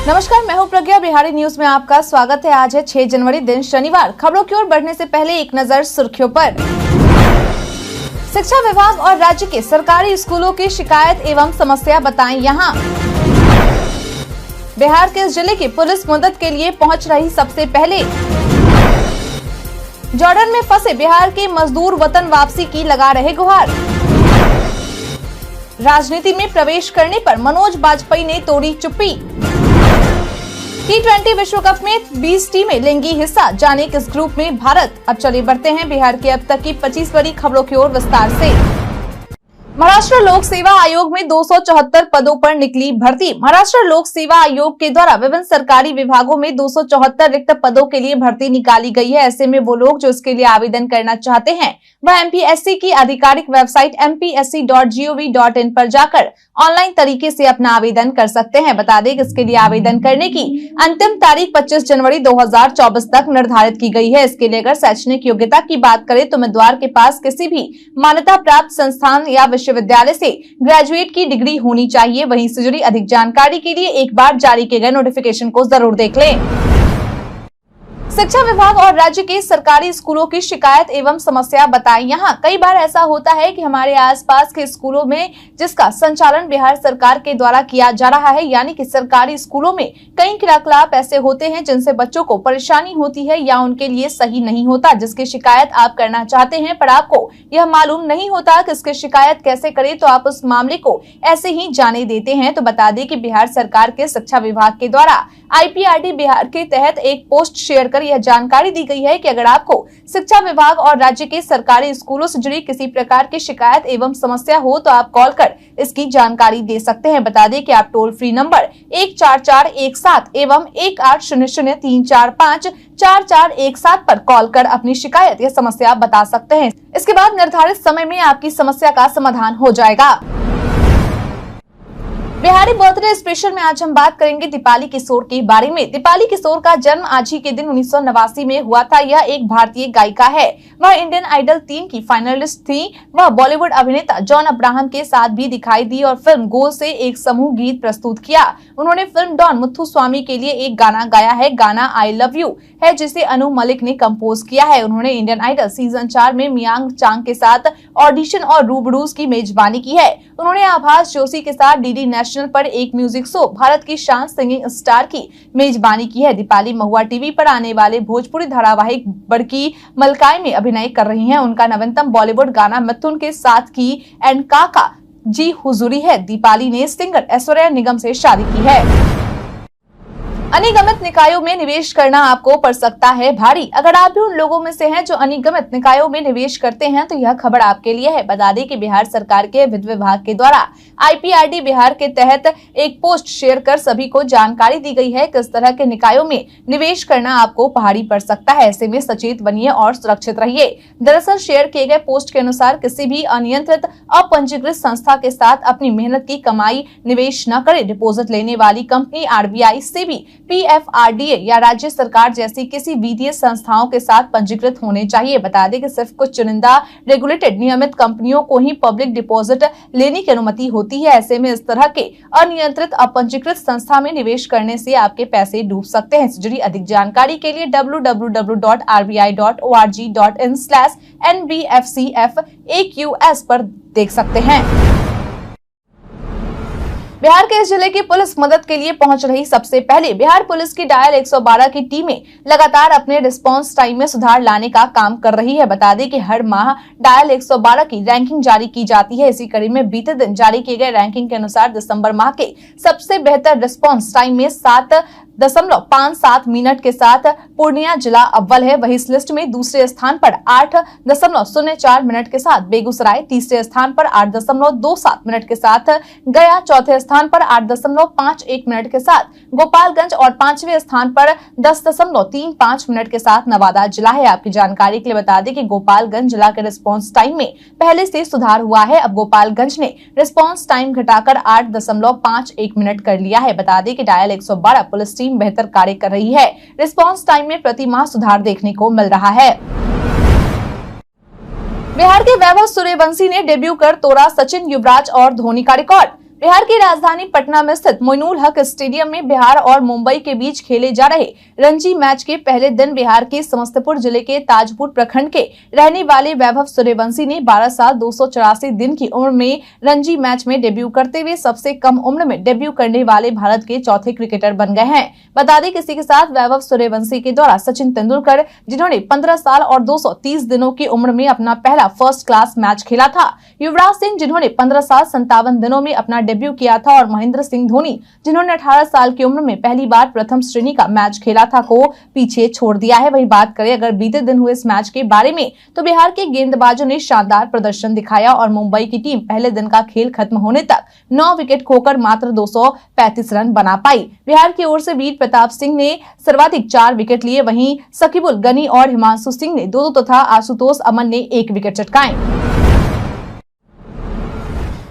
नमस्कार, मैं हूं प्रज्ञा। बिहारी न्यूज में आपका स्वागत है। आज है 6 जनवरी, दिन शनिवार। खबरों की ओर बढ़ने से पहले एक नजर सुर्खियों पर। शिक्षा विभाग और राज्य के सरकारी स्कूलों की शिकायत एवं समस्या बताएं यहां। बिहार के जिले की पुलिस मदद के लिए पहुंच रही सबसे पहले। जॉर्डन में फंसे बिहार के मजदूर वतन वापसी की लगा रहे गुहार। राजनीति में प्रवेश करने पर मनोज बाजपेयी ने तोड़ी चुप्पी। T20 विश्व कप में 20 टीमें लेंगी हिस्सा, जाने किस ग्रुप में भारत। अब चलिए बढ़ते हैं बिहार की अब तक की 25 बड़ी खबरों की ओर विस्तार से। महाराष्ट्र लोक सेवा आयोग में 274 पदों पर निकली भर्ती। महाराष्ट्र लोक सेवा आयोग के द्वारा विभिन्न सरकारी विभागों में 274 रिक्त पदों के लिए भर्ती निकाली गई है। ऐसे में वो लोग जो इसके लिए आवेदन करना चाहते हैं वह MPSC की आधिकारिक वेबसाइट mpsc.gov.in पर जाकर ऑनलाइन तरीके से अपना आवेदन कर सकते हैं। बता दें कि इसके लिए आवेदन करने की अंतिम तारीख 25 जनवरी 2024 तक निर्धारित की गई है। इसके लिए अगर शैक्षणिक योग्यता की बात करें तो उम्मीदवार के पास किसी भी मान्यता प्राप्त संस्थान या विश्वविद्यालय से ग्रेजुएट की डिग्री होनी चाहिए। वहीं इससे जुड़ी अधिक जानकारी के लिए एक बार जारी किए गए नोटिफिकेशन को जरूर देख लें। शिक्षा विभाग और राज्य के सरकारी स्कूलों की शिकायत एवं समस्या बताएं यहां। कई बार ऐसा होता है कि हमारे आसपास के स्कूलों में जिसका संचालन बिहार सरकार के द्वारा किया जा रहा है, यानी कि सरकारी स्कूलों में कई क्रियाकलाप ऐसे होते हैं जिनसे बच्चों को परेशानी होती है या उनके लिए सही नहीं होता, जिसकी शिकायत आप करना चाहते हैं पर आपको यह मालूम नहीं होता कि इसकी शिकायत कैसे करें, तो आप उस मामले को ऐसे ही जाने देते हैं। तो बता दें कि बिहार सरकार के शिक्षा विभाग के द्वारा IPRD बिहार के तहत एक पोस्ट शेयर कर यह जानकारी दी गई है कि अगर आपको शिक्षा विभाग और राज्य के सरकारी स्कूलों से जुड़ी किसी प्रकार की शिकायत एवं समस्या हो तो आप कॉल कर इसकी जानकारी दे सकते हैं। बता दें कि आप टोल फ्री नंबर 14417 एवं 1800345441 पर कॉल कर अपनी शिकायत या समस्या बता सकते हैं। इसके बाद निर्धारित समय में आपकी समस्या का समाधान हो जाएगा। बिहारी बर्थडे स्पेशल में आज हम बात करेंगे दीपाली किशोर के बारे में। दीपाली किशोर का जन्म आज ही के दिन 1989 में हुआ था। यह एक भारतीय गायिका है। वह इंडियन आइडल 3 की फाइनलिस्ट थी। वह बॉलीवुड अभिनेता जॉन अब्राहम के साथ भी दिखाई दी और फिल्म गोल से एक समूह गीत प्रस्तुत किया। उन्होंने फिल्म डॉन मुथुस्वामी के लिए एक गाना गाया है। गाना आई लव यू है जिसे अनु मलिक ने कंपोज किया है। उन्होंने इंडियन आइडल सीजन 4 में मियांग चांग के साथ ऑडिशन और रूबरूज की मेजबानी की है। उन्होंने आभास जोशी के साथ DD नेशनल पर एक म्यूजिक शो भारत की शान सिंगिंग स्टार की मेजबानी की है। दीपाली महुआ टीवी पर आने वाले भोजपुरी धारावाहिक बड़की मलकाई में अभिनय कर रही हैं। उनका नवीनतम बॉलीवुड गाना मिथुन के साथ की एंड काका जी हुजूरी है। दीपाली ने सिंगर ऐश्वर्या निगम से शादी की है। अनिगमित निकायों में निवेश करना आपको पड़ सकता है भारी। अगर आप भी उन लोगों में से हैं जो अनिगमित निकायों में निवेश करते हैं तो यह खबर आपके लिए है। बता दें कि बिहार सरकार के वित्त विभाग के द्वारा IPRD बिहार के तहत एक पोस्ट शेयर कर सभी को जानकारी दी गई है किस तरह के निकायों में निवेश करना आपको भारी पड़ सकता है। ऐसे में सचेत बनिए और सुरक्षित रहिए। दरअसल शेयर किए गए पोस्ट के अनुसार किसी भी अनियंत्रित अपंजीकृत संस्था के साथ अपनी मेहनत की कमाई निवेश न करें। डिपोजिट लेने वाली कंपनी RBI से भी PFRDA या राज्य सरकार जैसी किसी वित्तीय संस्थाओं के साथ पंजीकृत होने चाहिए। बता दें कि सिर्फ कुछ चुनिंदा रेगुलेटेड नियमित कंपनियों को ही पब्लिक डिपॉजिट लेने की अनुमति होती है। ऐसे में इस तरह के अनियंत्रित अपंजीकृत संस्था में निवेश करने से आपके पैसे डूब सकते हैं। इससे जुड़ी अधिक जानकारी के लिए www.rbi.org.in/NBFCFAQS पर देख सकते हैं। बिहार के इस जिले की पुलिस मदद के लिए पहुंच रही सबसे पहले। बिहार पुलिस की डायल 112 की टीमें लगातार अपने रिस्पांस टाइम में सुधार लाने का काम कर रही है। बता दें कि हर माह डायल 112 की रैंकिंग जारी की जाती है। इसी कड़ी में बीते दिन जारी किए गए रैंकिंग के अनुसार दिसंबर माह के सबसे बेहतर रिस्पांस टाइम में 7.57 मिनट के साथ पूर्णिया जिला अव्वल है। वहीं इस लिस्ट में दूसरे स्थान पर 8.04 मिनट के साथ बेगूसराय, तीसरे स्थान पर 8.27 मिनट के साथ गया, चौथे स्थान पर 8.51 मिनट के साथ गोपालगंज और पांचवें स्थान पर 10.35 मिनट के साथ नवादा जिला है। आपकी जानकारी के लिए बता दें कि गोपालगंज जिला के रिस्पांस टाइम में पहले से सुधार हुआ है। अब गोपालगंज ने रिस्पांस टाइम घटाकर 8.51 मिनट कर लिया है। बता दें कि डायल 112 पुलिस टीम बेहतर कार्य कर रही है। रिस्पांस टाइम में प्रति माह सुधार देखने को मिल रहा है। बिहार के वैभव सूर्यवंशी ने डेब्यू कर तोड़ा सचिन, युवराज और धोनी का रिकॉर्ड। बिहार की राजधानी पटना में स्थित मोइनुल हक स्टेडियम में बिहार और मुंबई के बीच खेले जा रहे रणजी मैच के पहले दिन बिहार के समस्तीपुर जिले के ताजपुर प्रखंड के रहने वाले वैभव सूर्यवंशी ने 12 साल 284 दिन की उम्र में रणजी मैच में डेब्यू करते हुए सबसे कम उम्र में डेब्यू करने वाले भारत के चौथे क्रिकेटर बन गए हैं। बता दें किसी के साथ वैभव सूर्यवंशी के द्वारा सचिन तेंदुलकर, जिन्होंने 15 साल और 230 दिनों की उम्र में अपना पहला फर्स्ट क्लास मैच खेला था, युवराज सिंह जिन्होंने 15 साल 57 दिनों में अपना डेब्यू किया था और महेंद्र सिंह धोनी जिन्होंने 18 साल की उम्र में पहली बार प्रथम श्रेणी का मैच खेला था को पीछे छोड़ दिया है। वहीं बात करें अगर बीते दिन हुए इस मैच के बारे में तो बिहार के गेंदबाजों ने शानदार प्रदर्शन दिखाया और मुंबई की टीम पहले दिन का खेल खत्म होने तक 9 विकेट खोकर मात्र 235 रन बना पाई। बिहार की ओर से वीर प्रताप सिंह ने सर्वाधिक 4 विकेट लिए, वहीं सकीबुल गनी और हिमांशु सिंह ने 2 तथा आशुतोष अमन ने 1 विकेट चटकाए।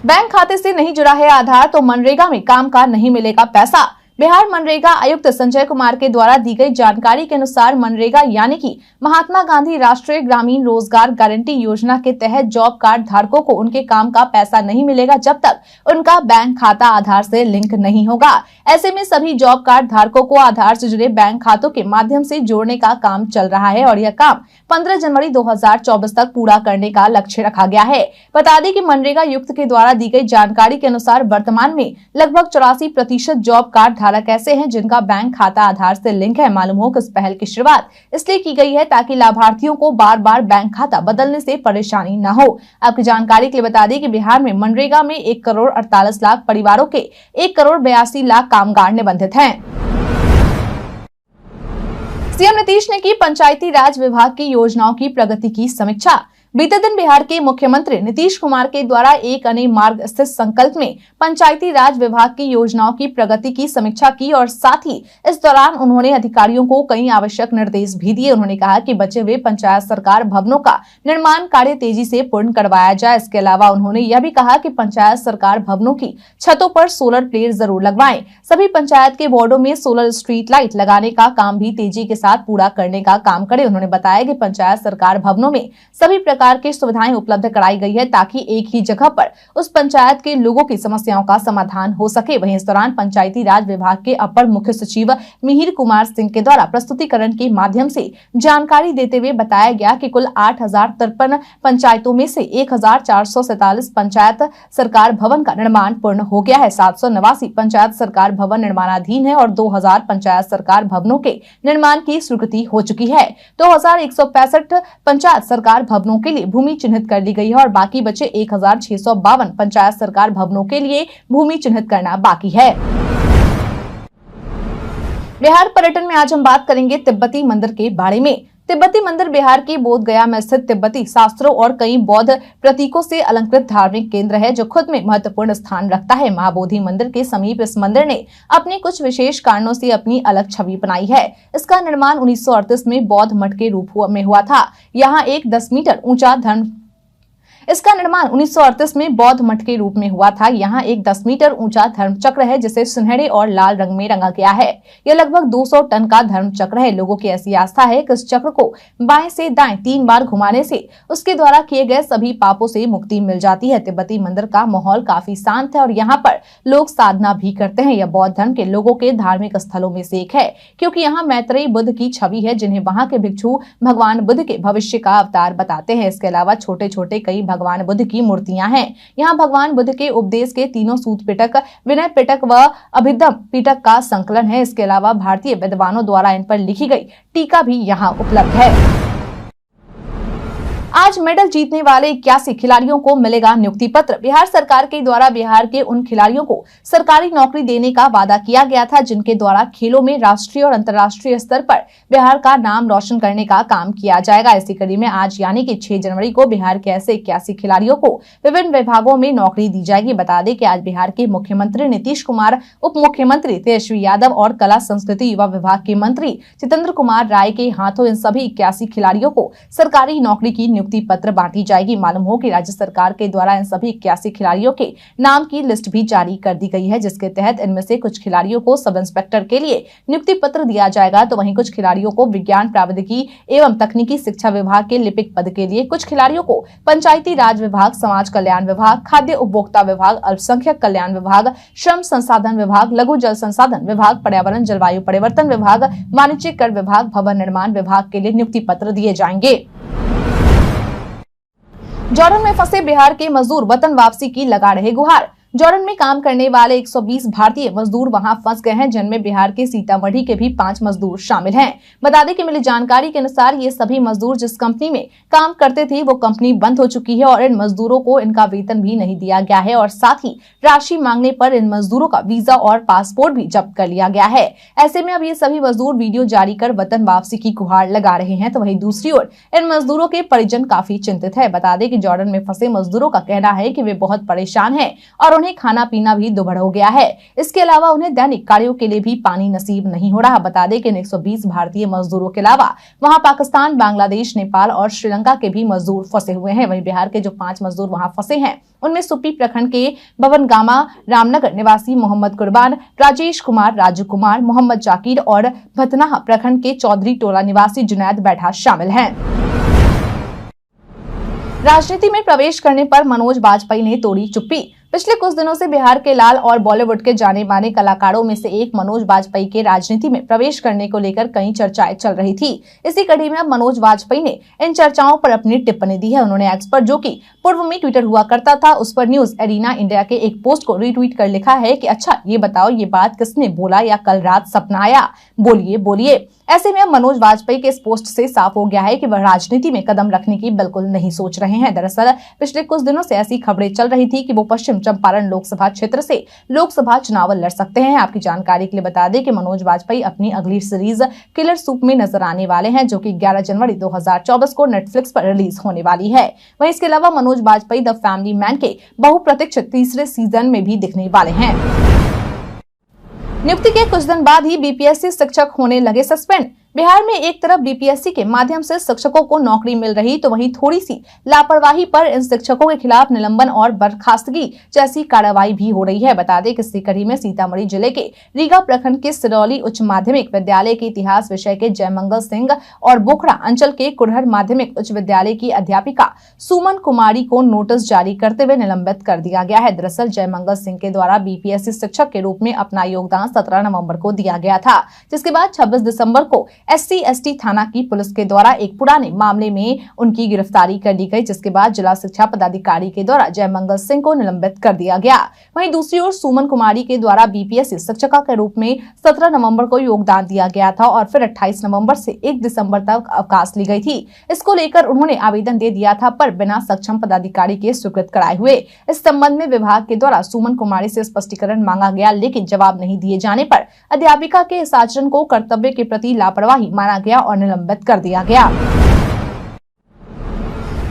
बैंक खाते से नहीं जुड़ा है आधार तो मनरेगा में काम का नहीं मिलेगा पैसा। बिहार मनरेगा आयुक्त संजय कुमार के द्वारा दी गई जानकारी के अनुसार मनरेगा यानी कि महात्मा गांधी राष्ट्रीय ग्रामीण रोजगार गारंटी योजना के तहत जॉब कार्ड धारकों को उनके काम का पैसा नहीं मिलेगा जब तक उनका बैंक खाता आधार से लिंक नहीं होगा। ऐसे में सभी जॉब कार्ड धारकों को आधार से जुड़े बैंक खातों के माध्यम से जोड़ने का काम चल रहा है और यह काम 15 जनवरी 2024 तक पूरा करने का लक्ष्य रखा गया है। बता दें कि मनरेगा युक्त के द्वारा दी गई जानकारी के अनुसार वर्तमान में लगभग 84% जॉब कार्ड धारक ऐसे हैं जिनका बैंक खाता आधार से लिंक है। मालूम हो कि इस पहल की शुरुआत इसलिए की गई है ताकि लाभार्थियों को बार बार बैंक खाता बदलने से परेशानी न हो। आपकी जानकारी के लिए बता दें कि बिहार में मनरेगा में 1 करोड़ 48 लाख परिवारों के 1 करोड़ 82 लाख कामगार निबंधित हैं। सीएम नीतीश ने की पंचायती राज विभाग की योजनाओं की प्रगति की समीक्षा। बीते दिन बिहार के मुख्यमंत्री नीतीश कुमार के द्वारा एक अने मार्ग स्थित संकल्प में पंचायती राज विभाग की योजनाओं की प्रगति की समीक्षा की और साथ ही इस दौरान उन्होंने अधिकारियों को कई आवश्यक निर्देश भी दिए। उन्होंने कहा कि बचे हुए पंचायत सरकार भवनों का निर्माण कार्य तेजी से पूर्ण करवाया जाए। इसके अलावा उन्होंने यह भी कहा कि पंचायत सरकार भवनों की छतों पर सोलर प्लेट जरूर लगवाएं। सभी पंचायत के वार्डों में सोलर स्ट्रीट लाइट लगाने का काम भी तेजी के साथ पूरा करने का काम करे। उन्होंने बताया कि पंचायत सरकार भवनों में सभी प्रकार की सुविधाएं उपलब्ध कराई गई है ताकि एक ही जगह पर उस पंचायत के लोगों की समस्याओं का समाधान हो सके। वहीं इस दौरान पंचायती राज विभाग के अपर मुख्य सचिव मिहिर कुमार सिंह के द्वारा प्रस्तुतिकरण के माध्यम से जानकारी देते हुए बताया गया कि कुल 8053 पंचायतों में से 1447 पंचायत सरकार भवन का निर्माण पूर्ण हो गया है। 789 पंचायत सरकार भवन निर्माणाधीन है और 2000 पंचायत सरकार भवनों के निर्माण की स्वीकृति हो चुकी है। 2165 पंचायत सरकार भवनों के लिए भूमि चिन्हित कर ली गई है और बाकी बचे 1652 पंचायत सरकार भवनों के लिए भूमि चिन्हित करना बाकी है। बिहार पर्यटन में आज हम बात करेंगे तिब्बती मंदिर के बारे में। तिब्बती मंदिर बिहार के बोध गया में स्थित तिब्बती शास्त्रों और कई बौद्ध प्रतीकों से अलंकृत धार्मिक केंद्र है जो खुद में महत्वपूर्ण स्थान रखता है। महाबोधि मंदिर के समीप इस मंदिर ने अपने कुछ विशेष कारणों से अपनी अलग छवि बनाई है। इसका निर्माण 1938 में बौद्ध मठ के रूप में हुआ था। यहाँ एक 10 मीटर ऊंचा इसका निर्माण 1938 में बौद्ध मठ के रूप में हुआ था। यहाँ एक 10 मीटर ऊंचा धर्म चक्र है जिसे सुनहरे और लाल रंग में रंगा गया है। यह लगभग 200 टन का धर्म चक्र है। लोगों की ऐसी आस्था है कि इस चक्र को बाएं से दाएं 3 बार घुमाने से उसके द्वारा किए गए सभी पापों से मुक्ति मिल जाती है। तिब्बती मंदिर का माहौल काफी शांत है और यहाँ पर लोग साधना भी करते हैं। यह बौद्ध धर्म के लोगों के धार्मिक स्थलों में से एक है क्योंकि यहाँ मैत्रेयी बुद्ध की छवि है जिन्हें वहाँ के भिक्षु भगवान बुद्ध के भविष्य का अवतार बताते हैं। इसके अलावा छोटे छोटे कई भगवान बुद्ध की मूर्तियां हैं। यहाँ भगवान बुद्ध के उपदेश के तीनों सूत पिटक, विनय पिटक व अभिधम पिटक का संकलन है। इसके अलावा भारतीय विद्वानों द्वारा इन पर लिखी गई टीका भी यहाँ उपलब्ध है। आज मेडल जीतने वाले 81 खिलाड़ियों को मिलेगा नियुक्ति पत्र। बिहार सरकार के द्वारा बिहार के उन खिलाड़ियों को सरकारी नौकरी देने का वादा किया गया था जिनके द्वारा खेलों में राष्ट्रीय और अंतर्राष्ट्रीय स्तर पर बिहार का नाम रोशन करने का काम किया जाएगा। इसी कड़ी में आज यानी कि 6 जनवरी को बिहार के ऐसे 81 खिलाड़ियों को विभिन्न विभागों में नौकरी दी जाएगी। बता दें कि आज बिहार के मुख्यमंत्री नीतीश कुमार, उप मुख्यमंत्री तेजस्वी यादव और कला संस्कृति युवा विभाग के मंत्री जितेंद्र कुमार राय के हाथों इन सभी 81 खिलाड़ियों को सरकारी नौकरी की नियुक्ति पत्र बांटी जाएगी। मालूम हो कि राज्य सरकार के द्वारा इन सभी 81 खिलाड़ियों के नाम की लिस्ट भी जारी कर दी गई है, जिसके तहत इनमें से कुछ खिलाड़ियों को सब इंस्पेक्टर के लिए नियुक्ति पत्र दिया जाएगा, तो वहीं कुछ खिलाड़ियों को विज्ञान प्रौद्योगिकी एवं तकनीकी शिक्षा विभाग के लिपिक पद के लिए, कुछ खिलाड़ियों को पंचायती राज विभाग, समाज कल्याण विभाग, खाद्य उपभोक्ता विभाग, अल्पसंख्यक कल्याण विभाग, श्रम संसाधन विभाग, लघु जल संसाधन विभाग, पर्यावरण जलवायु परिवर्तन विभाग, वाणिज्य कर विभाग, भवन निर्माण विभाग के लिए नियुक्ति पत्र दिए जाएंगे। जॉर्डन में फंसे बिहार के मजदूर वतन वापसी की लगा रहे गुहार। जॉर्डन में काम करने वाले 120 भारतीय मजदूर वहां फंस गए हैं, जिनमें बिहार के सीतामढ़ी के भी 5 मजदूर शामिल हैं। बता दें कि मिली जानकारी के अनुसार ये सभी मजदूर जिस कंपनी में काम करते थे वो कंपनी बंद हो चुकी है और इन मजदूरों को इनका वेतन भी नहीं दिया गया है और साथ ही राशि मांगने पर इन मजदूरों का वीजा और पासपोर्ट भी जब्त कर लिया गया है। ऐसे में अब ये सभी मजदूर वीडियो जारी कर वतन वापसी की गुहार लगा रहे हैं, तो वहीं दूसरी ओर इन मजदूरों के परिजन काफी चिंतित है। बता दें कि जॉर्डन में फंसे मजदूरों का कहना है कि वे बहुत परेशान हैं और उन्हें खाना पीना भी दुभर हो गया है। इसके अलावा उन्हें दैनिक कार्यों के लिए भी पानी नसीब नहीं हो रहा। बता दें कि 120 भारतीय मजदूरों के अलावा वहां पाकिस्तान, बांग्लादेश, नेपाल और श्रीलंका के भी मजदूर फंसे हुए हैं। वहीं बिहार के जो 5 मजदूर वहां फंसे हैं उनमें सुप्पी प्रखंड के भवनगामा रामनगर निवासी मोहम्मद कुर्बान, राजेश कुमार, राजू कुमार, मोहम्मद जाकिर और भतनाहा प्रखंड के चौधरी टोला निवासी जुनैद बैठा शामिल हैं। राजनीति में प्रवेश करने पर मनोज वाजपेयी ने तोड़ी चुप्पी। पिछले कुछ दिनों से बिहार के लाल और बॉलीवुड के जाने माने कलाकारों में से एक मनोज वाजपेयी के राजनीति में प्रवेश करने को लेकर कई चर्चाएं चल रही थी। इसी कड़ी में अब मनोज वाजपेयी ने इन चर्चाओं पर अपनी टिप्पणी दी है। उन्होंने एक्स पर, जो कि पूर्व में ट्विटर हुआ करता था, उस पर न्यूज एरिना इंडिया के एक पोस्ट को रीट्वीट कर लिखा है कि अच्छा ये बताओ ये बात किसने बोला या कल रात सपना आया, बोलिए बोलिए। ऐसे में अब मनोज वाजपेयी के इस पोस्ट से साफ हो गया है कि वह राजनीति में कदम रखने की बिल्कुल नहीं सोच रहे हैं। दरअसल पिछले कुछ दिनों से ऐसी खबरें चल रही थी कि वो पश्चिम चंपारण लोकसभा क्षेत्र से लोकसभा चुनाव लड़ सकते हैं। आपकी जानकारी के लिए बता दें कि मनोज वाजपेयी अपनी अगली सीरीज किलर सूप में नजर आने वाले हैं, जो कि 11 जनवरी 2024 को नेटफ्लिक्स पर रिलीज होने वाली है। वहीं इसके अलावा Manoj Vajpayee the family man के बहुप्रतीक्षित तीसरे सीजन में भी दिखने वाले हैं। नियुक्ति के कुछ दिन बाद ही बीपीएससी शिक्षक होने लगे सस्पेंड। बिहार में एक तरफ बीपीएससी के माध्यम से शिक्षकों को नौकरी मिल रही, तो वहीं थोड़ी सी लापरवाही पर इन शिक्षकों के खिलाफ निलंबन और बर्खास्तगी जैसी कार्रवाई भी हो रही है। बता दें कि इसी कड़ी में सीतामढ़ी जिले के रीगा प्रखंड के सिरौली उच्च माध्यमिक विद्यालय के इतिहास विषय के जयमंगल सिंह और बोखड़ा अंचल के कुरहर माध्यमिक उच्च विद्यालय की अध्यापिका सुमन कुमारी को नोटिस जारी करते हुए निलंबित कर दिया गया है। दरअसल जयमंगल सिंह के द्वारा बीपीएससी शिक्षक के रूप में अपना योगदान 17 नवम्बर को दिया गया था, जिसके बाद 26 दिसंबर को SC/ST थाना की पुलिस के द्वारा एक पुराने मामले में उनकी गिरफ्तारी कर ली गई, जिसके बाद जिला शिक्षा पदाधिकारी के द्वारा जयमंगल सिंह को निलंबित कर दिया गया। वहीं दूसरी ओर सुमन कुमारी के द्वारा बीपीएससी शिक्षिका के रूप में 17 नवंबर को योगदान दिया गया था और फिर 28 नवंबर से 1 दिसंबर तक अवकाश ली गई थी। इसको लेकर उन्होंने आवेदन दे दिया था, पर बिना सक्षम पदाधिकारी के स्वीकृत कराए हुए। इस संबंध में विभाग के द्वारा सुमन कुमारी से स्पष्टीकरण मांगा गया, लेकिन जवाब नहीं दिए जाने पर अध्यापिका के इस आचरण को कर्तव्य के प्रति लापरवाही माना गया और निलंबित कर दिया गया।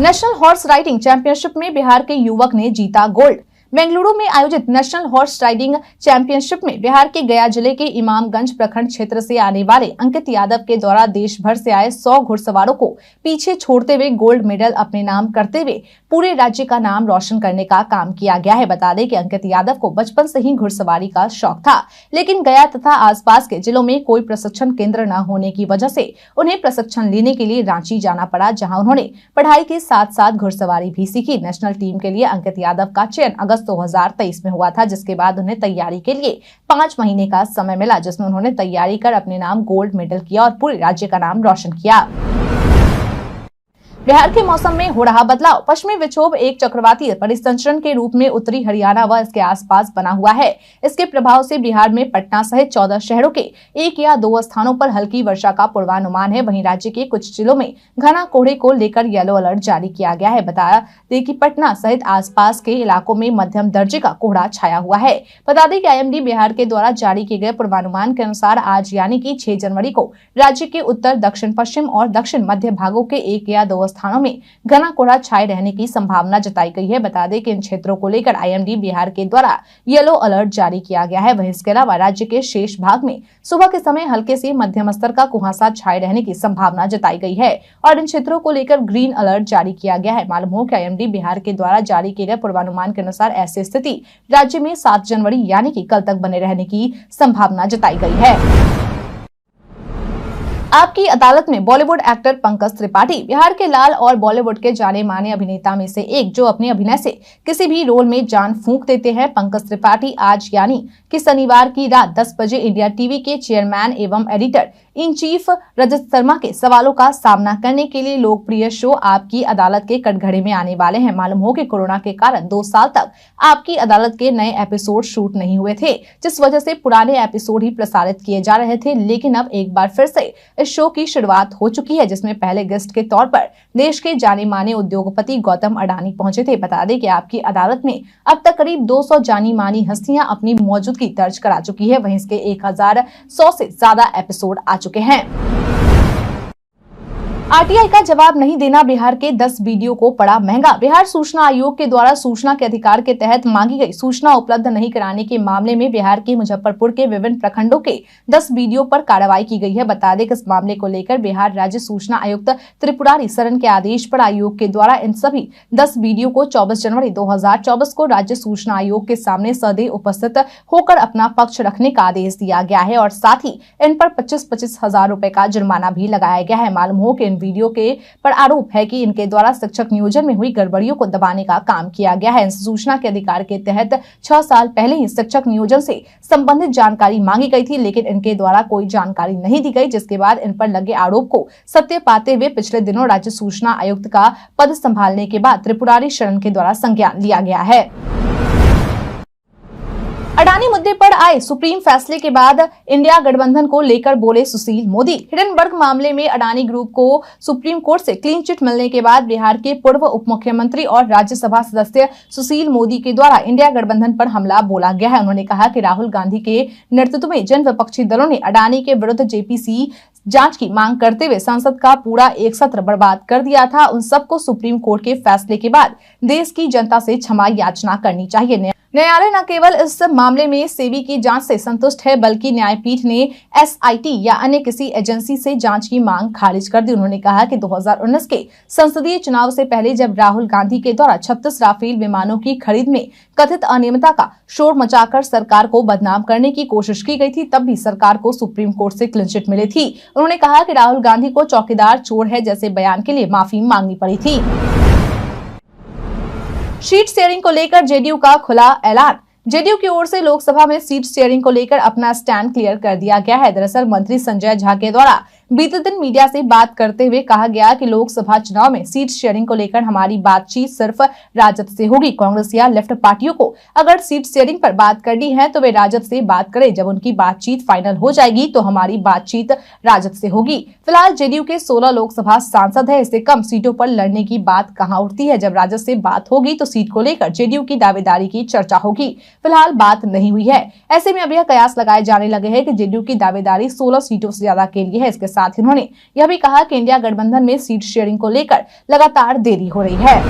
नेशनल हॉर्स राइडिंग चैंपियनशिप में बिहार के युवक ने जीता गोल्ड। बेंगलुरु में आयोजित नेशनल हॉर्स राइडिंग चैंपियनशिप में बिहार के गया जिले के इमामगंज प्रखंड क्षेत्र से आने वाले अंकित यादव के द्वारा देश भर से आए 100 घुड़सवारों को पीछे छोड़ते हुए गोल्ड मेडल अपने नाम करते हुए पूरे राज्य का नाम रोशन करने का काम किया गया है। बता दें कि अंकित यादव को बचपन से ही घुड़सवारी का शौक था, लेकिन गया तथा आसपास के जिलों में कोई प्रशिक्षण केंद्र न होने की वजह से उन्हें प्रशिक्षण लेने के लिए रांची जाना पड़ा, जहाँ उन्होंने पढ़ाई के साथ साथ घुड़सवारी भी सीखी। नेशनल टीम के लिए अंकित यादव का चयन अगस्त 2023 में हुआ था, जिसके बाद उन्हें तैयारी के लिए 5 महीने का समय मिला, जिसमें उन्होंने तैयारी कर अपने नाम गोल्ड मेडल किया और पूरे राज्य का नाम रोशन किया। बिहार के मौसम में हो रहा बदलाव। पश्चिमी विक्षोभ एक चक्रवाती परिसंचरण के रूप में उत्तरी हरियाणा व इसके आसपास बना हुआ है। इसके प्रभाव से बिहार में पटना सहित 14 शहरों के 1 या 2 स्थानों पर हल्की वर्षा का पूर्वानुमान है। वहीं राज्य के कुछ जिलों में घना कोहरे को लेकर येलो अलर्ट जारी किया गया है। बताया दें कि पटना सहित आसपास के इलाकों में मध्यम दर्जे का कोहरा छाया हुआ है। बता दें कि IMD बिहार के द्वारा जारी किए गए पूर्वानुमान के अनुसार आज यानी कि 6 जनवरी को राज्य के उत्तर, दक्षिण पश्चिम और दक्षिण मध्य भागों के 1 या 2 स्थानों में घना कोहरा छाए रहने की संभावना जताई गई है। बता दें कि इन क्षेत्रों को लेकर IMD बिहार के द्वारा येलो अलर्ट जारी किया गया है। वहीं इसके अलावा राज्य के शेष भाग में सुबह के समय हल्के से मध्यम स्तर का कुहासा छाए रहने की संभावना जताई गई है और इन क्षेत्रों को लेकर ग्रीन अलर्ट जारी किया गया है। मालूम हो कि IMD बिहार के द्वारा जारी किए गए पूर्वानुमान के अनुसार ऐसी स्थिति राज्य में 7 जनवरी यानी कि कल तक बने रहने की संभावना जताई गई है। आपकी अदालत में बॉलीवुड एक्टर पंकज त्रिपाठी बिहार के लाल और बॉलीवुड के जाने माने अभिनेता में से एक जो अपने अभिनय से किसी भी रोल में जान फूंक देते हैं। पंकज त्रिपाठी आज यानी कि शनिवार की रात 10 बजे इंडिया टीवी के चेयरमैन एवं editor in chief Rajat Sharma के सवालों का सामना करने के लिए लोकप्रिय शो आपकी अदालत के कटघरे में आने वाले हैं। मालूम हो कि कोरोना के कारण 2 साल तक आपकी अदालत के नए एपिसोड शूट नहीं हुए थे, जिस वजह से पुराने एपिसोड ही प्रसारित किए जा रहे थे। लेकिन अब एक बार फिर से इस शो की शुरुआत हो चुकी है, जिसमें पहले गेस्ट के तौर पर देश के जाने माने उद्योगपति गौतम अडानी पहुंचे थे। बता दें कि आपकी अदालत में अब तक करीब 200 जानी मानी हस्तियां अपनी मौजूदगी दर्ज करा चुकी है। वहीं इसके 1100 से ज्यादा एपिसोड आ चुके हैं। RTI का जवाब नहीं देना बिहार के 10 वीडियो को पड़ा महंगा। बिहार सूचना आयोग के द्वारा सूचना के अधिकार के तहत मांगी गई सूचना उपलब्ध नहीं कराने के मामले में बिहार के मुजफ्फरपुर के विभिन्न प्रखंडों के 10 वीडियो पर कार्रवाई की गई है। बता दें कि इस मामले को लेकर बिहार राज्य सूचना आयुक्त त्रिपुरारी शरण के आदेश पर आयोग के द्वारा इन सभी 10 वीडियो को 24 जनवरी 2024 को राज्य सूचना आयोग के सामने सदैव उपस्थित होकर अपना पक्ष रखने का आदेश दिया गया है और साथ ही इन पर 25-25 हजार रुपए का जुर्माना भी लगाया गया है। मालूम हो कि इन वीडियो के पर आरोप है कि इनके द्वारा शिक्षक नियोजन में हुई गड़बड़ियों को दबाने का काम किया गया है। सूचना के अधिकार के तहत 6 साल पहले ही शिक्षक नियोजन से संबंधित जानकारी मांगी गई थी, लेकिन इनके द्वारा कोई जानकारी नहीं दी गई, जिसके बाद इन पर लगे आरोप को सत्य पाते हुए पिछले दिनों राज्य सूचना आयुक्त का पद संभालने के बाद त्रिपुरारी शरण के द्वारा संज्ञान लिया गया है। अडानी मुद्दे पर आए सुप्रीम फैसले के बाद इंडिया गठबंधन को लेकर बोले सुशील मोदी। हिडनबर्ग मामले में अडानी ग्रुप को सुप्रीम कोर्ट से क्लीन चिट मिलने के बाद बिहार के पूर्व उप मुख्यमंत्री और राज्यसभा सदस्य सुशील मोदी के द्वारा इंडिया गठबंधन पर हमला बोला गया है। उन्होंने कहा कि राहुल गांधी के नेतृत्व में जन विपक्षी दलों ने अडानी के विरुद्ध JPC जांच की मांग करते हुए संसद का पूरा एक सत्र बर्बाद कर दिया था। उन सबको सुप्रीम कोर्ट के फैसले के बाद देश की जनता से क्षमा याचना करनी चाहिए। न्यायालय न केवल इस मामले में सेबी की जांच से संतुष्ट है, बल्कि न्यायपीठ ने SIT या अन्य किसी एजेंसी से जांच की मांग खारिज कर दी। उन्होंने कहा कि 2019 के संसदीय चुनाव से पहले जब राहुल गांधी के द्वारा 36 राफेल विमानों की खरीद में कथित अनियमितता का शोर मचाकर सरकार को बदनाम करने की कोशिश की गई थी, तब भी सरकार को सुप्रीम कोर्ट से क्लीन चिट मिली थी। उन्होंने कहा कि राहुल गांधी को चौकीदार चोर है जैसे बयान के लिए माफी मांगनी पड़ी थी। सीट शेयरिंग को लेकर JDU का खुला ऐलान। JDU की ओर से लोकसभा में सीट शेयरिंग को लेकर अपना स्टैंड क्लियर कर दिया गया है। दरअसल मंत्री संजय झा के द्वारा बीते दिन मीडिया से बात करते हुए कहा गया कि लोकसभा चुनाव में सीट शेयरिंग को लेकर हमारी बातचीत सिर्फ राजद से होगी। कांग्रेस या लेफ्ट पार्टियों को अगर सीट शेयरिंग पर बात करनी है तो वे राजद से बात करें। जब उनकी बातचीत फाइनल हो जाएगी तो हमारी बातचीत राजद से होगी। फिलहाल JDU के 16 लोकसभा सांसद है, इससे कम सीटों पर लड़ने की बात कहां उठती है। जब राजद से बात होगी तो सीट को लेकर JDU की दावेदारी की चर्चा होगी। फिलहाल बात नहीं हुई है। ऐसे में अब यह कयास लगाए जाने लगे हैं कि JDU की दावेदारी 16 सीटों से ज्यादा के लिए है। इसके साथ ही उन्होंने यह भी कहा कि इंडिया गठबंधन में सीट शेयरिंग को लेकर लगातार देरी हो रही है।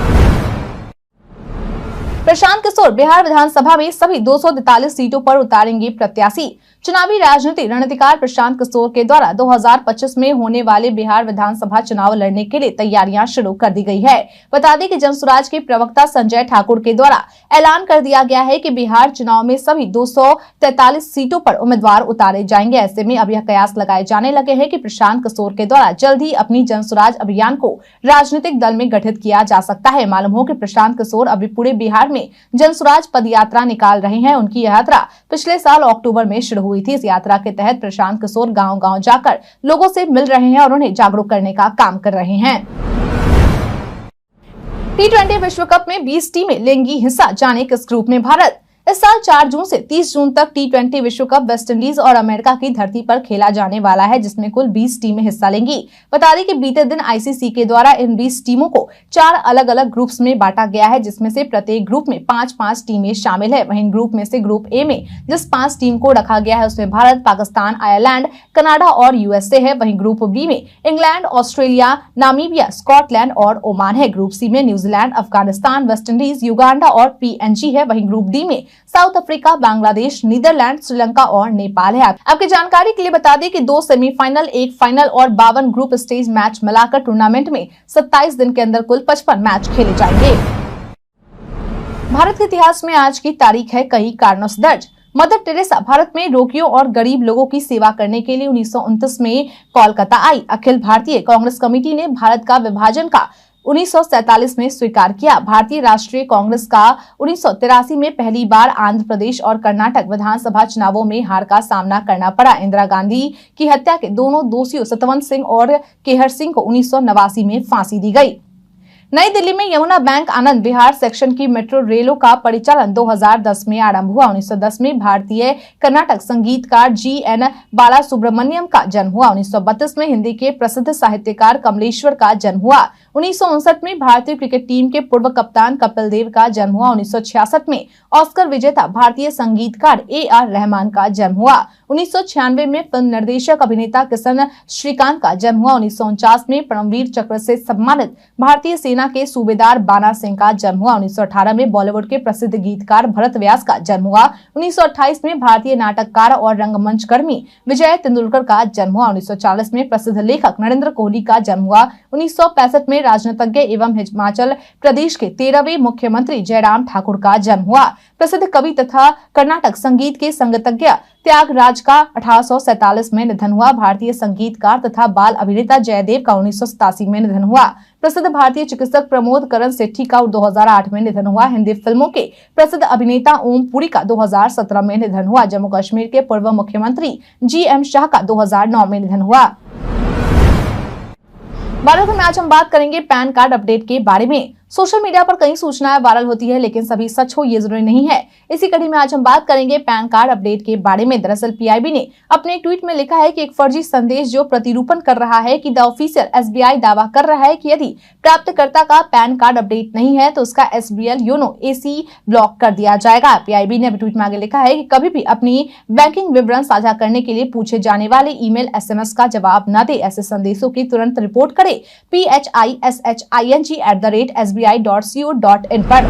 प्रशांत किशोर बिहार विधानसभा में सभी 243 सीटों पर उतारेंगे प्रत्याशी। चुनावी राजनीति रणनीतिकार प्रशांत किशोर के द्वारा 2025 में होने वाले बिहार विधानसभा चुनाव लड़ने के लिए तैयारियां शुरू कर दी गई है। बता दें कि जनसुराज के प्रवक्ता संजय ठाकुर के द्वारा ऐलान कर दिया गया है कि बिहार चुनाव में सभी 243 सीटों पर उम्मीदवार उतारे जाएंगे। ऐसे में अब यह कयास लगाए जाने लगे हैं कि प्रशांत किशोर के द्वारा जल्द ही अपनी जनसुराज अभियान को राजनीतिक दल में गठित किया जा सकता है। मालूम हो कि प्रशांत किशोर अभी पूरे बिहार में जनसुराज पद यात्रा निकाल रहे हैं। उनकी यात्रा पिछले साल अक्टूबर में शुरू हुई थी। इस यात्रा के तहत प्रशांत किशोर गांव-गांव जाकर लोगों से मिल रहे हैं और उन्हें जागरूक करने का काम कर रहे हैं। T20 विश्व कप में 20 टीमें लेंगी हिस्सा, जाने किस ग्रुप में भारत। इस साल 4 जून से 30 जून तक T20 विश्व कप वेस्टइंडीज और अमेरिका की धरती पर खेला जाने वाला है, जिसमें कुल 20 टीमें हिस्सा लेंगी। बता दें कि बीते दिन आईसीसी के द्वारा इन 20 टीमों को 4 अलग-अलग ग्रुप्स में बांटा गया है, जिसमें से प्रत्येक ग्रुप में 5-5 टीमें शामिल है। वहीं ग्रुप में से ग्रुप ए में जिस 5 टीम को रखा गया है उसमें भारत, पाकिस्तान, आयरलैंड, कनाडा और यूएसए है। वहीं ग्रुप बी में इंग्लैंड, ऑस्ट्रेलिया, नामीबिया, स्कॉटलैंड और ओमान है। ग्रुप सी में न्यूजीलैंड, अफगानिस्तान, वेस्टइंडीज, युगांडा और पीएनजी है। वहीं ग्रुप डी में South Africa, Bangladesh, Netherlands, Sri Lanka और नेपाल है। आपकी जानकारी के लिए बता दें कि 2 सेमीफाइनल, 1 फाइनल और 52 ग्रुप स्टेज मैच मिलाकर टूर्नामेंट में 27 दिन के अंदर कुल 55 मैच खेले जाएंगे। भारत के इतिहास में आज की तारीख है कई कारणों से दर्ज। मदर टेरेसा भारत में रोगियों और गरीब लोगों की सेवा करने के लिए 1929 में कोलकाता आई। अखिल भारतीय कांग्रेस कमेटी ने भारत का विभाजन का 1947 में स्वीकार किया। भारतीय राष्ट्रीय कांग्रेस का 1983 में पहली बार आंध्र प्रदेश और कर्नाटक विधानसभा चुनावों में हार का सामना करना पड़ा। इंदिरा गांधी की हत्या के दोनों दोषियों सतवंत सिंह और केहर सिंह को 1989 में फांसी दी गई। नई दिल्ली में यमुना बैंक आनंद विहार सेक्शन की मेट्रो रेलों का परिचालन 2010 में आरंभ हुआ। 1910 में भारतीय कर्नाटक संगीतकार GN बालासुब्रमण्यम का जन्म हुआ। 1932 में हिंदी के प्रसिद्ध साहित्यकार कमलेश्वर का जन्म हुआ। 1959 में भारतीय क्रिकेट टीम के पूर्व कप्तान कपिल देव का जन्म हुआ। 1966 में ऑस्कर विजेता भारतीय संगीतकार AR रहमान का जन्म हुआ। 1996 में फिल्म निर्देशक अभिनेता किशन श्रीकांत का जन्म हुआ। 1949 में परमवीर चक्र से सम्मानित भारतीय सेना के सूबेदार बाना सिंह का जन्म हुआ। 1918 में बॉलीवुड के प्रसिद्ध गीतकार भरत व्यास का जन्म हुआ। 1928 में भारतीय नाटककार और रंगमंच कर्मी विजय तेंदुलकर का जन्म हुआ। 1940 में प्रसिद्ध लेखक नरेंद्र कोहली का जन्म हुआ। 1965 में राजनीतिज्ञ एवं हिमाचल प्रदेश के 13वें मुख्यमंत्री जयराम ठाकुर का जन्म हुआ। प्रसिद्ध कवि तथा कर्नाटक संगीत के संगीतज्ञ त्यागराज का 1847 में निधन हुआ। भारतीय संगीतकार तथा बाल अभिनेता जयदेव का 1987 में निधन हुआ। प्रसिद्ध भारतीय चिकित्सक प्रमोद करण सेठी का 2008 में निधन हुआ। हिंदी फिल्मों के प्रसिद्ध अभिनेता ओम पुरी का 2017 में निधन हुआ। जम्मू कश्मीर के पूर्व मुख्यमंत्री GM शाह का 2009 में निधन हुआ। भारत में आज हम बात करेंगे पैन कार्ड अपडेट के बारे में। सोशल मीडिया पर कई सूचनाएं वायरल होती है, लेकिन सभी सच हो ये जरूरी नहीं है। इसी कड़ी में आज हम बात करेंगे पैन कार्ड अपडेट के बारे में। दरअसल PIB ने अपने एक ट्वीट में लिखा है कि एक फर्जी संदेश जो प्रतिरूपण कर रहा है कि द ऑफिशियल SBI दावा कर रहा है कि यदि प्राप्तकर्ता का पैन कार्ड अपडेट नहीं है तो उसका SBL योनो AC ब्लॉक कर दिया जाएगा। PIB ने ट्वीट में आगे लिखा है कि कभी भी अपनी बैंकिंग विवरण साझा करने के लिए पूछे जाने वाले ईमेल SMS का जवाब न दे। ऐसे संदेशों की तुरंत रिपोर्ट करे phishing@sbi.co.in पर।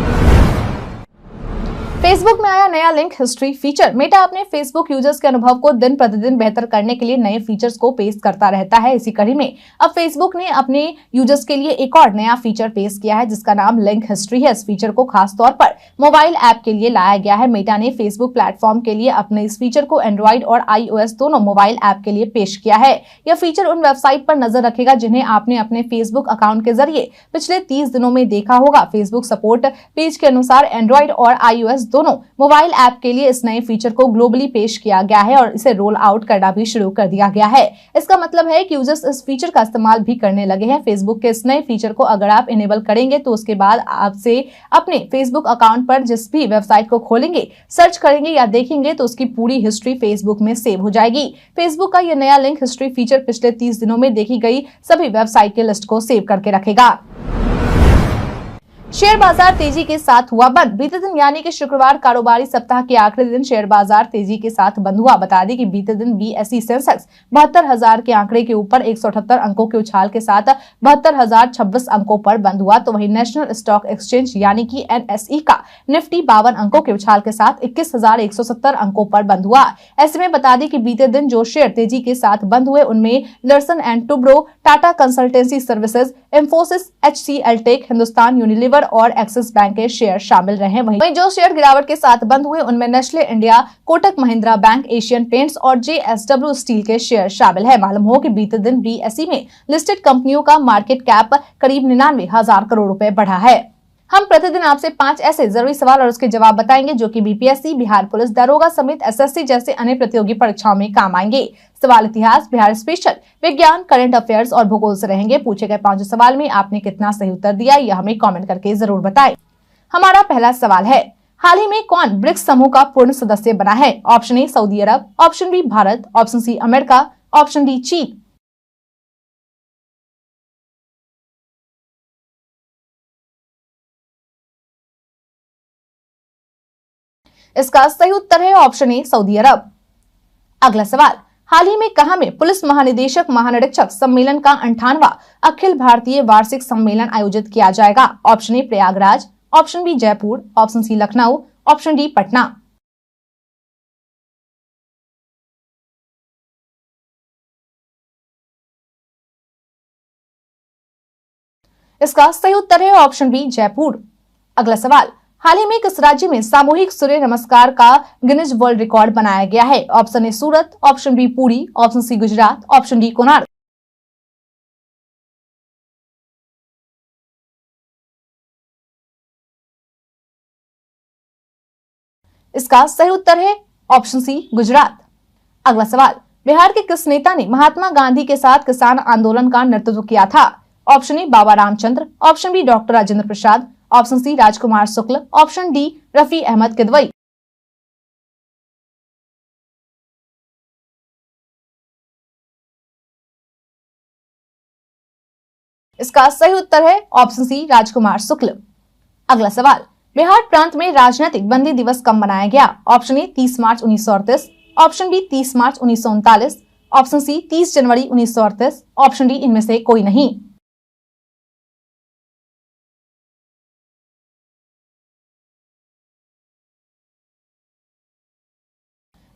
फेसबुक में आया नया लिंक हिस्ट्री फीचर। मेटा अपने फेसबुक यूजर्स के अनुभव को दिन प्रतिदिन बेहतर करने के लिए नए फीचर्स को पेश करता रहता है। इसी कड़ी में अब फेसबुक ने अपने यूजर्स के लिए एक और नया फीचर पेश किया है, जिसका नाम लिंक हिस्ट्री है। इस फीचर को खास तौर पर मोबाइल ऐप के लिए लाया गया है। मेटा ने फेसबुक प्लेटफॉर्म के लिए अपने इस फीचर को एंड्रॉइड और iOS दोनों मोबाइल ऐप के लिए पेश किया है। यह फीचर उन वेबसाइट पर नजर रखेगा जिन्हें आपने अपने फेसबुक अकाउंट के जरिए पिछले 30 दिनों में देखा होगा। फेसबुक सपोर्ट पेज के अनुसार एंड्रॉइड और iOS दोनों मोबाइल ऐप के लिए इस नए फीचर को ग्लोबली पेश किया गया है और इसे रोल आउट करना भी शुरू कर दिया गया है। इसका मतलब है कि यूजर्स इस फीचर का इस्तेमाल भी करने लगे हैं। फेसबुक के इस नए फीचर को अगर आप इनेबल करेंगे तो उसके बाद आपसे अपने फेसबुक अकाउंट पर जिस भी वेबसाइट को खोलेंगे, सर्च करेंगे या देखेंगे तो उसकी पूरी हिस्ट्री फेसबुक में सेव हो जाएगी। फेसबुक का यह नया लिंक हिस्ट्री फीचर पिछले 30 दिनों में देखी गई सभी वेबसाइट की लिस्ट को सेव करके रखेगा। शेयर बाजार तेजी के साथ हुआ बंद। बीते दिन यानी कि शुक्रवार कारोबारी सप्ताह के आखिरी दिन शेयर बाजार तेजी के साथ बंद हुआ। बता दें कि बीते दिन BSE सेंसेक्स 72,000 के आंकड़े के ऊपर 178 अंकों के उछाल के साथ 72,026 अंकों पर बंद हुआ। तो वहीं नेशनल स्टॉक एक्सचेंज यानी कि NSE का निफ्टी 52 अंकों के उछाल के साथ 21,170 अंकों पर बंद हुआ। ऐसे में बता दें कि बीते दिन जो शेयर तेजी के साथ बंद हुए उनमें Larsen and Toubro, Tata consultancy services, Infosys, HCL tech, Hindustan Unilever और एक्सिस बैंक के शेयर शामिल रहे। वहीं जो शेयर गिरावट के साथ बंद हुए उनमें Nestle India, Kotak Mahindra bank, Asian paints और JSW स्टील के शेयर शामिल है। मालूम हो कि बीते दिन BSE में लिस्टेड कंपनियों का मार्केट कैप करीब 99,000 करोड़ रुपए बढ़ा है। हम प्रतिदिन आपसे 5 ऐसे जरूरी सवाल और उसके जवाब बताएंगे जो कि BPSC, बिहार पुलिस दरोगा समेत SSC जैसे अन्य प्रतियोगी परीक्षाओं में काम आएंगे। सवाल इतिहास, बिहार स्पेशल, विज्ञान, करंट अफेयर्स और भूगोल से रहेंगे। पूछे गए 5 सवाल में आपने कितना सही उत्तर दिया यह हमें कमेंट करके जरूर बताएं। हमारा पहला सवाल है, हाल ही में कौन ब्रिक्स समूह का पूर्ण सदस्य बना है? Option A Saudi Arab, option B Bharat, option C America, option D चीन। इसका सही उत्तर है ऑप्शन ए सऊदी अरब। अगला सवाल, हाल ही में कहां में पुलिस महानिदेशक महानिरीक्षक सम्मेलन का 58वां अखिल भारतीय वार्षिक सम्मेलन आयोजित किया जाएगा? Option A Prayagraj, option B Jaipur, option C Lucknow, option D Patna. इसका सही उत्तर है ऑप्शन बी जयपुर। अगला सवाल, हाल ही में किस राज्य में सामूहिक सूर्य नमस्कार का गिनीज वर्ल्ड रिकॉर्ड बनाया गया है? Option A Surat, option B Puri, option C Gujarat, option D Konark. इसका सही उत्तर है ऑप्शन सी गुजरात। अगला सवाल, बिहार के किस नेता ने महात्मा गांधी के साथ किसान आंदोलन का नेतृत्व किया था? Option A Baba Ramchandra, option B doctor Rajendra Prasad, option C Rajkumar Shukla, option D Rafi Ahmed Kidwai. इसका सही उत्तर है ऑप्शन सी राजकुमार शुक्ल। अगला सवाल, बिहार प्रांत में राजनीतिक बंदी दिवस कब मनाया गया? Option A 30 March 1938, option B 30 March 1939, option C 30 जनवरी 1938, ऑप्शन डी इनमें से कोई नहीं।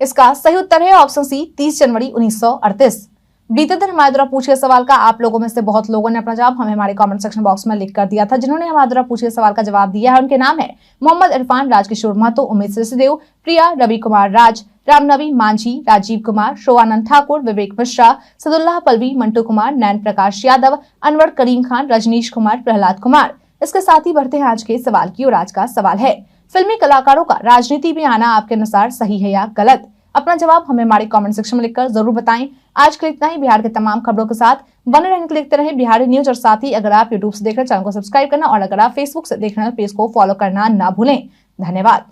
इसका सही उत्तर है ऑप्शन सी 30 जनवरी 1938। बीते दिन हमारे द्वारा पूछे सवाल का आप लोगों में से बहुत लोगों ने अपना जवाब हमें हमारे कमेंट सेक्शन बॉक्स में लिख कर दिया था। जिन्होंने हमारे द्वारा पूछे सवाल का जवाब दिया है उनके नाम है मोहम्मद इरफान, राजकिशोर महतो, उमेश सिसदेव, प्रिया, रवि कुमार राज, रामनवी मांझी, राजीव कुमार, शोवानंद ठाकुर, विवेक मिश्रा, सदुल्लाह पलवी, मंटू कुमार, नैन प्रकाश यादव, अनवर करीम खान, रजनीश कुमार, प्रहलाद कुमार। इसके साथ ही बढ़ते हैं आज के सवाल की और आज का सवाल है, फिल्मी कलाकारों का राजनीति में आना आपके अनुसार सही है या गलत? अपना जवाब हमें हमारे कमेंट सेक्शन में लिखकर जरूर बताएं। आज के लिए इतना ही। बिहार के तमाम खबरों के साथ बने रहने के लिए देखते रहें बिहारी न्यूज। और साथ ही अगर आप यूट्यूब से देख रहे हैं चैनल को सब्सक्राइब करना और अगर आप फेसबुक से देख रहे हैं पेज को फॉलो करना ना भूलें। धन्यवाद।